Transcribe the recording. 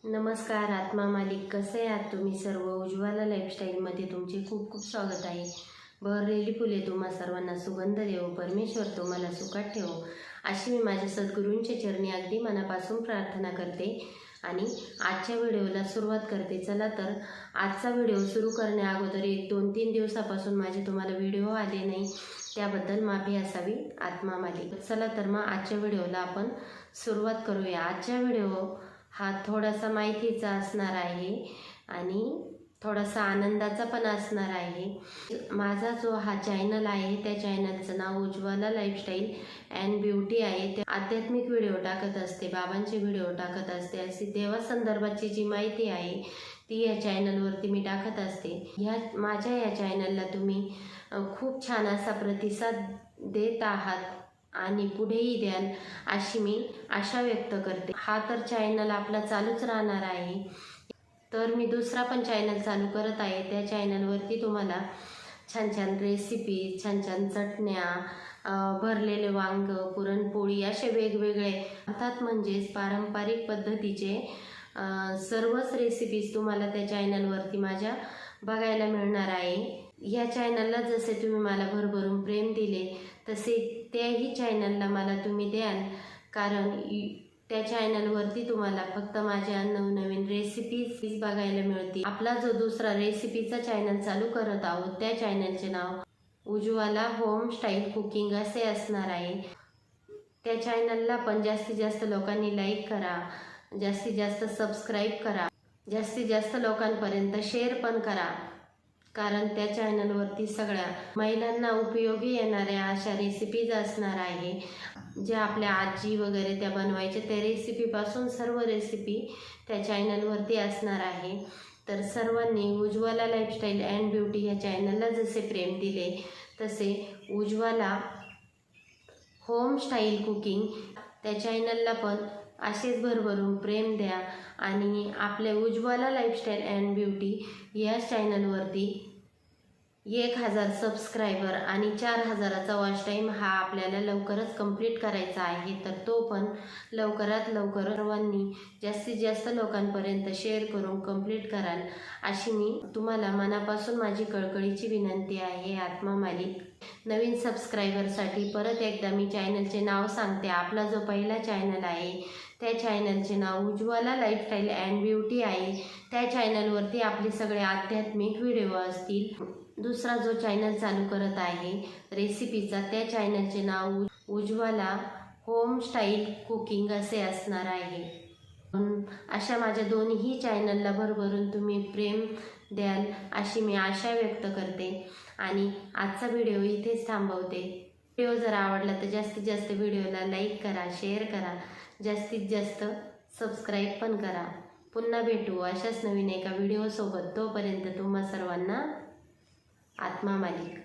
नमस्कार आत्मा मालिक, कसे आहात तुम्ही सर्व? उज्ज्वला लाईफस्टाईलमध्ये तुमचे खूप खूप स्वागत आहे. बहरलेली फुले तुम्हा सर्वांना सुगंध देवो, परमेश्वर तुम्हाला सुखात ठेवो, अशी मी माझ्या सद्गुरूंच्या चरणी अगदी मनापासून प्रार्थना करते आणि आजच्या व्हिडिओला सुरुवात करते. चला तर आजचा व्हिडिओ सुरू करण्या अगोदर 1-2-3 दिवसापासून माझे तुम्हाला व्हिडिओ आले नाही, त्याबद्दल माफी असावी आत्मा मालिक. चला तर मग आजच्या व्हिडिओला आपण सुरुवात करूया. आजच्या व्हिडिओ हा थोडासा माहितीचा असणार आहे आणि थोडासा आनंदाचा पण असणार आहे. माझा जो हा चॅनल आहे त्या चॅनलचं नाव उज्ज्वला लाईफस्टाईल अँड ब्युटी आहे. ते आध्यात्मिक व्हिडिओ टाकत असते, बाबांचे व्हिडिओ टाकत असते, अशी देवासंदर्भाची जी माहिती आहे ती या चॅनलवरती मी टाकत असते. माझ्या या चॅनलला तुम्ही खूप छान असा प्रतिसाद देत आहात आणि पुढेही द्याल अशी मी आशा व्यक्त करते. हा तर चॅनल आपला चालूच राहणार आहे. तर मी दुसरा पण चॅनल चालू करत आहे. त्या चॅनलवरती तुम्हाला छान छान रेसिपी, छान छान चटण्या, भरलेले वांग, पुरणपोळी असे वेगवेगळे अर्थात म्हणजेच पारंपरिक पद्धतीचे सर्वच रेसिपीज तुम्हाला त्या चॅनलवरती माझ्या बघायला मिळणार आहे. ह्या चॅनलला जसे तुम्ही मला भरभरून प्रेम दिले तसे त्याही चॅनलला मला तुम्ही द्याल, कारण त्या चॅनलवरती तुम्हाला फक्त माझ्या नवनवीन रेसिपीज बघायला मिळतील. आपला जो दुसरा रेसिपीचा चॅनल चालू करत आहोत त्या चॅनलचे नाव उज्ज्वला होम स्टाईल कुकिंग असे असणार आहे. त्या चॅनलला पण जास्तीत जास्त लोकांनी लाईक करा, जास्तीत जास्त सबस्क्राईब करा, जास्तीत जास्त लोकांपर्यंत शेअर पण करा, कारण त्या चॅनलवरती सगळ्या महिलांना उपयोगी येणाऱ्या अशा रेसिपीज असणार आहे. ज्या आपल्या आजी वगैरे त्या बनवायच्या त्या रेसिपीपासून सर्व रेसिपी त्या चॅनलवरती असणार आहे. तर सर्वांनी उज्ज्वला लाईफस्टाईल अँड ब्युटी ह्या चॅनलला जसे प्रेम दिले तसे उज्ज्वला होम स्टाईल कुकिंग त्या चॅनलला पण असेच भरभरून प्रेम द्या आणि आपल्या उज्ज्वला लाईफस्टाईल अँड ब्युटी या चॅनलवरती 1000 सबस्क्रायबर आणि 4000चा वॉच टाईम हा आपल्याला लवकरच कंप्लीट करायचा आहे. तर तो पण लवकरात लवकर सर्वांनी जास्तीत जास्त लोकांपर्यंत शेअर करून कंप्लीट कराल अशी मी तुम्हाला मनापासून माझी कळकळीची विनंती आहे आत्मा मालिक. नवीन सबस्क्रायबरसाठी परत एकदा मी चॅनलचे नाव सांगते. आपला जो पहिला चॅनल आहे त्या चॅनलचे नाव उज्ज्वला लाईफस्टाईल अँड ब्युटी आहे. त्या चॅनलवरती आपले सगळे आध्यात्मिक व्हिडिओ असतील. दुसरा जो चॅनल चालू करत आहे रेसिपीचा त्या चॅनलचे नाव उज्ज्वला होम स्टाईल कुकिंग असे असणार आहे. अशा माझ्या दोन्ही चॅनलला भरभरून तुम्ही प्रेम द्याल अशी मी आशा व्यक्त करते आणि आजचा व्हिडिओ इथेच थांबवते. व्हिडिओ जर आवडला तर जास्तीत जास्त व्हिडिओला लाईक करा, शेअर करा, जास्तीत जास्त सबस्क्राईब पण करा. पुन्हा भेटू अशाच नवीन एका व्हिडिओसोबत. तोपर्यंत तुम्हा सर्वांना आत्मा मालिक.